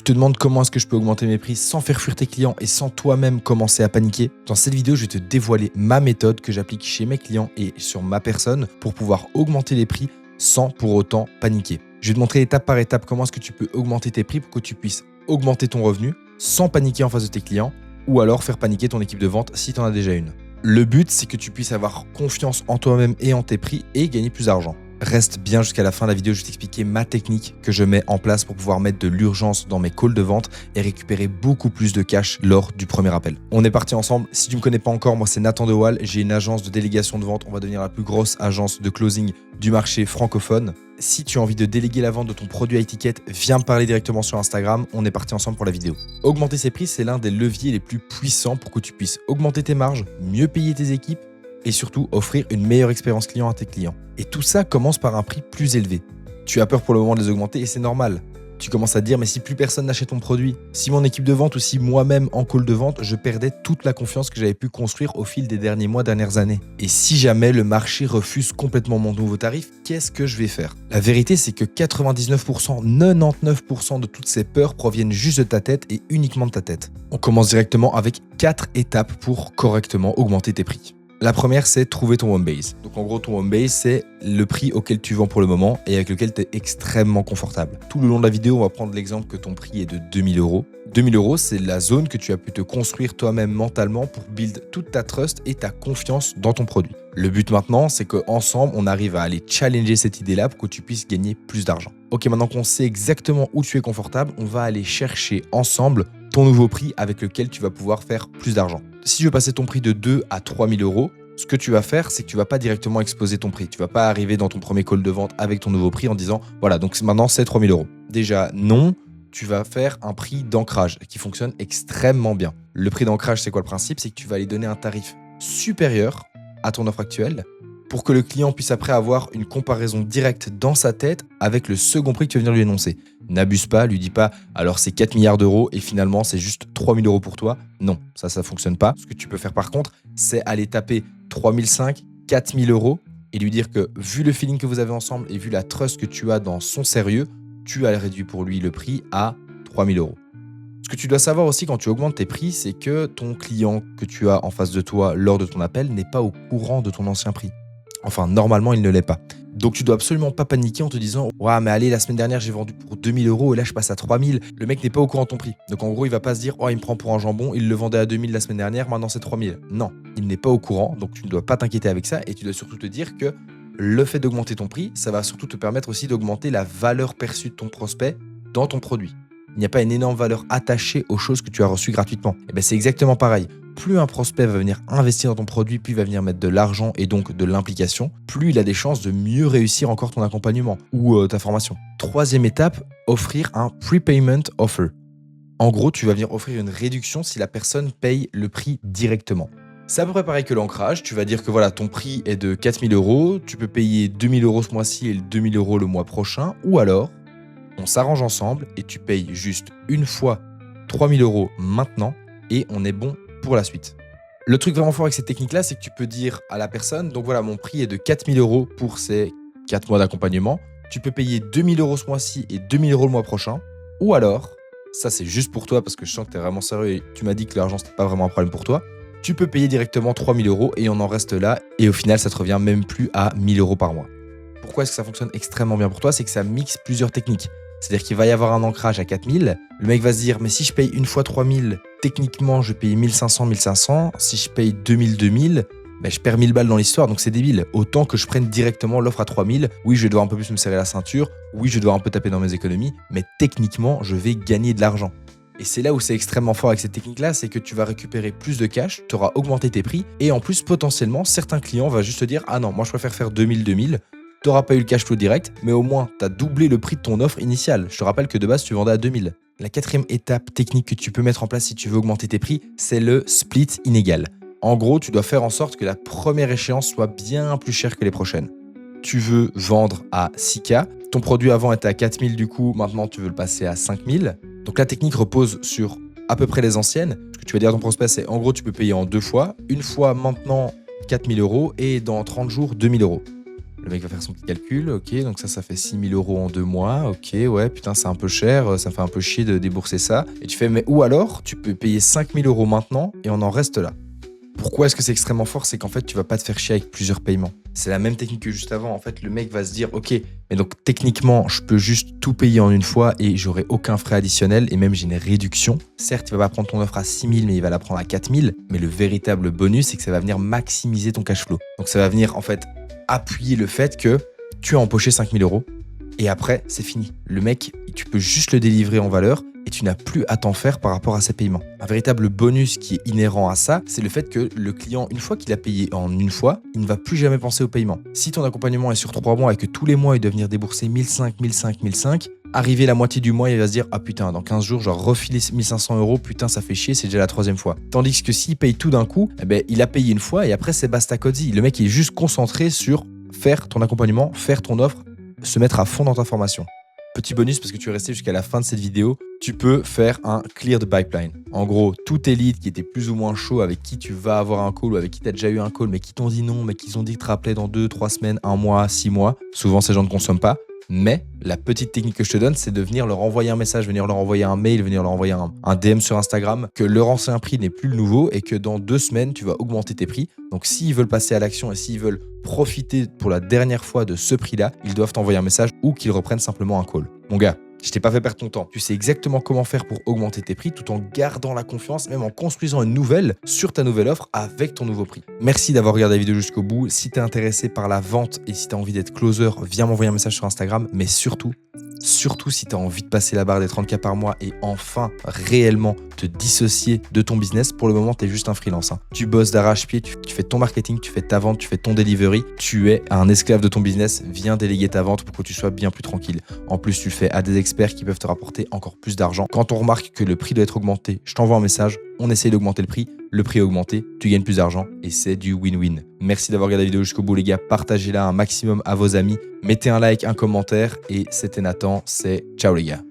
te demandes comment est-ce que je peux augmenter mes prix sans faire fuir tes clients et sans toi-même commencer à paniquer? Dans cette vidéo, je vais te dévoiler ma méthode que j'applique chez mes clients et sur ma personne pour pouvoir augmenter les prix sans pour autant paniquer. Je vais te montrer étape par étape comment est-ce que tu peux augmenter tes prix pour que tu puisses augmenter ton revenu sans paniquer en face de tes clients ou alors faire paniquer ton équipe de vente si tu en as déjà une. Le but, c'est que tu puisses avoir confiance en toi-même et en tes prix et gagner plus d'argent. Reste bien jusqu'à la fin de la vidéo, je vais t'expliquer ma technique que je mets en place pour pouvoir mettre de l'urgence dans mes calls de vente et récupérer beaucoup plus de cash lors du premier appel. On est parti ensemble. Si tu ne me connais pas encore, moi c'est Nathan Dewal, j'ai une agence de délégation de vente. On va devenir la plus grosse agence de closing du marché francophone. Si tu as envie de déléguer la vente de ton produit à étiquette, viens me parler directement sur Instagram. On est parti ensemble pour la vidéo. Augmenter ses prix, c'est l'un des leviers les plus puissants pour que tu puisses augmenter tes marges, mieux payer tes équipes et surtout offrir une meilleure expérience client à tes clients. Et tout ça commence par un prix plus élevé. Tu as peur pour le moment de les augmenter et c'est normal. Tu commences à te dire, mais si plus personne n'achète ton produit, si mon équipe de vente ou si moi-même en call de vente, je perdais toute la confiance que j'avais pu construire au fil des derniers mois, dernières années. Et si jamais le marché refuse complètement mon nouveau tarif, qu'est-ce que je vais faire? La vérité, c'est que 99%, 99% de toutes ces peurs proviennent juste de ta tête et uniquement de ta tête. On commence directement avec 4 étapes pour correctement augmenter tes prix. La première, c'est trouver ton home base. Donc en gros, ton home base, c'est le prix auquel tu vends pour le moment et avec lequel tu es extrêmement confortable. Tout le long de la vidéo, on va prendre l'exemple que ton prix est de 2000 €. 2000 €, c'est la zone que tu as pu te construire toi-même mentalement pour build toute ta trust et ta confiance dans ton produit. Le but maintenant, c'est qu'ensemble, on arrive à aller challenger cette idée-là pour que tu puisses gagner plus d'argent. Ok, maintenant qu'on sait exactement où tu es confortable, on va aller chercher ensemble ton nouveau prix avec lequel tu vas pouvoir faire plus d'argent. Si tu veux passer ton prix de 2 à 3000 €, ce que tu vas faire, c'est que tu ne vas pas directement exposer ton prix. Tu ne vas pas arriver dans ton premier call de vente avec ton nouveau prix en disant « Voilà, donc maintenant c'est 3000 €. » Déjà, non, tu vas faire un prix d'ancrage qui fonctionne extrêmement bien. Le prix d'ancrage, c'est quoi le principe? C'est que tu vas aller donner un tarif supérieur à ton offre actuelle pour que le client puisse après avoir une comparaison directe dans sa tête avec le second prix que tu vas venir lui énoncer. N'abuse pas, lui dis pas alors c'est 4 milliards d'euros et finalement c'est juste 3000 € pour toi. Non, ça fonctionne pas. Ce que tu peux faire par contre, c'est aller taper 3005, 4000 € et lui dire que vu le feeling que vous avez ensemble et vu la trust que tu as dans son sérieux, tu as réduit pour lui le prix à 3000 €. Ce que tu dois savoir aussi quand tu augmentes tes prix, c'est que ton client que tu as en face de toi lors de ton appel n'est pas au courant de ton ancien prix. Enfin, normalement, il ne l'est pas. Donc, tu dois absolument pas paniquer en te disant « Ouais, mais allez, la semaine dernière, j'ai vendu pour 2000 € et là, je passe à 3000. » Le mec n'est pas au courant de ton prix. Donc, en gros, il va pas se dire « Oh, il me prend pour un jambon, il le vendait à 2000 la semaine dernière, maintenant c'est 3000. » Non, il n'est pas au courant, donc tu ne dois pas t'inquiéter avec ça et tu dois surtout te dire que le fait d'augmenter ton prix, ça va surtout te permettre aussi d'augmenter la valeur perçue de ton prospect dans ton produit. Il n'y a pas une énorme valeur attachée aux choses que tu as reçues gratuitement. Et bien, c'est exactement pareil. Plus un prospect va venir investir dans ton produit, plus il va venir mettre de l'argent et donc de l'implication, plus il a des chances de mieux réussir encore ton accompagnement ou ta formation. Troisième étape, offrir un prepayment offer. En gros, tu vas venir offrir une réduction si la personne paye le prix directement. C'est à peu près pareil que l'ancrage. Tu vas dire que voilà, ton prix est de 4000 €, tu peux payer 2000 € ce mois-ci et 2000 € le mois prochain, ou alors on s'arrange ensemble et tu payes juste une fois 3000 € maintenant et on est bon pour la suite. Le truc vraiment fort avec cette technique-là, c'est que tu peux dire à la personne, donc voilà, mon prix est de 4000 € pour ces 4 mois d'accompagnement. Tu peux payer 2000 € ce mois-ci et 2000 € le mois prochain. Ou alors, ça c'est juste pour toi parce que je sens que tu es vraiment sérieux et tu m'as dit que l'argent, c'était pas vraiment un problème pour toi. Tu peux payer directement 3000 € et on en reste là. Et au final, ça te revient même plus à 1000 € par mois. Pourquoi est-ce que ça fonctionne extrêmement bien pour toi? C'est que ça mixe plusieurs techniques. C'est-à-dire qu'il va y avoir un ancrage à 4000. Le mec va se dire, mais si je paye une fois 3000, techniquement, je paye 1500, 1500. Si je paye 2000, 2000, ben, je perds 1000 balles dans l'histoire, donc c'est débile. Autant que je prenne directement l'offre à 3000. Oui, je vais devoir un peu plus me serrer la ceinture. Oui, je vais devoir un peu taper dans mes économies. Mais techniquement, je vais gagner de l'argent. Et c'est là où c'est extrêmement fort avec cette technique-là, c'est que tu vas récupérer plus de cash, tu auras augmenté tes prix. Et en plus, potentiellement, certains clients vont juste te dire, ah non, moi je préfère faire 2000, 2000. Tu n'auras pas eu le cash flow direct, mais au moins, tu as doublé le prix de ton offre initiale. Je te rappelle que de base, tu vendais à 2000. La quatrième étape technique que tu peux mettre en place si tu veux augmenter tes prix, c'est le split inégal. En gros, tu dois faire en sorte que la première échéance soit bien plus chère que les prochaines. Tu veux vendre à 6K, ton produit avant était à 4000 du coup, maintenant tu veux le passer à 5000. Donc la technique repose sur à peu près les anciennes. Ce que tu vas dire à ton prospect, c'est en gros, tu peux payer en 2 fois. Une fois maintenant 4000 € et dans 30 jours 2000 €. Le mec va faire son petit calcul, ok, donc ça fait 6 000 € en 2 mois, ok, ouais, putain, c'est un peu cher, ça me fait un peu chier de débourser ça. Et tu fais, mais ou alors, tu peux payer 5 000 € maintenant et on en reste là. Pourquoi est-ce que c'est extrêmement fort? C'est qu'en fait, tu vas pas te faire chier avec plusieurs paiements. C'est la même technique que juste avant. En fait, le mec va se dire, ok, mais donc techniquement, je peux juste tout payer en une fois et j'aurai aucun frais additionnel et même j'ai une réduction. Certes, il va pas prendre ton offre à 6 000, mais il va la prendre à 4 000. Mais le véritable bonus, c'est que ça va venir maximiser ton cash flow. Donc ça va venir en fait appuyer le fait que tu as empoché 5 000 € et après, c'est fini. Le mec, tu peux juste le délivrer en valeur et tu n'as plus à t'en faire par rapport à ses paiements. Un véritable bonus qui est inhérent à ça, c'est le fait que le client, une fois qu'il a payé en une fois, il ne va plus jamais penser au paiement. Si ton accompagnement est sur 3 mois et que tous les mois, il doit venir débourser 1500, 1500, 1500, arrivé la moitié du mois, il va se dire « Ah putain, dans 15 jours, je dois refiler 1500 €, putain, ça fait chier, c'est déjà la 3e fois. » Tandis que s'il paye tout d'un coup, eh ben, il a payé une fois et après, c'est basta cosy. Le mec il est juste concentré sur faire ton accompagnement, faire ton offre, se mettre à fond dans ta formation. Petit bonus, parce que tu es resté jusqu'à la fin de cette vidéo, tu peux faire un clear the pipeline. En gros, tous tes leads qui étaient plus ou moins chauds, avec qui tu vas avoir un call ou avec qui tu as déjà eu un call, mais qui t'ont dit non, mais qui ont dit que te rappelaient dans 2, 3 semaines, 1 mois, 6 mois. Souvent, ces gens ne consomment pas. Mais la petite technique que je te donne, c'est de venir leur envoyer un message, venir leur envoyer un mail, venir leur envoyer un DM sur Instagram, que leur ancien prix n'est plus le nouveau et que dans 2 semaines, tu vas augmenter tes prix. Donc s'ils veulent passer à l'action et s'ils veulent profiter pour la dernière fois de ce prix-là, ils doivent t'envoyer un message ou qu'ils reprennent simplement un call. Mon gars, je t'ai pas fait perdre ton temps. Tu sais exactement comment faire pour augmenter tes prix tout en gardant la confiance, même en construisant une nouvelle sur ta nouvelle offre avec ton nouveau prix. Merci d'avoir regardé la vidéo jusqu'au bout. Si tu es intéressé par la vente et si tu as envie d'être closer, viens m'envoyer un message sur Instagram. Mais surtout si tu as envie de passer la barre des 30K par mois et enfin réellement te dissocier de ton business, pour le moment, tu es juste un freelance. Tu bosses d'arrache-pied, tu fais ton marketing, tu fais ta vente, tu fais ton delivery, tu es un esclave de ton business. Viens déléguer ta vente pour que tu sois bien plus tranquille. En plus, tu le fais à des experts qui peuvent te rapporter encore plus d'argent. Quand on remarque que le prix doit être augmenté, je t'envoie un message, on essaye d'augmenter le prix est augmenté, tu gagnes plus d'argent et c'est du win-win. Merci d'avoir regardé la vidéo jusqu'au bout les gars, partagez-la un maximum à vos amis, mettez un like, un commentaire et c'était Nathan, c'est ciao les gars.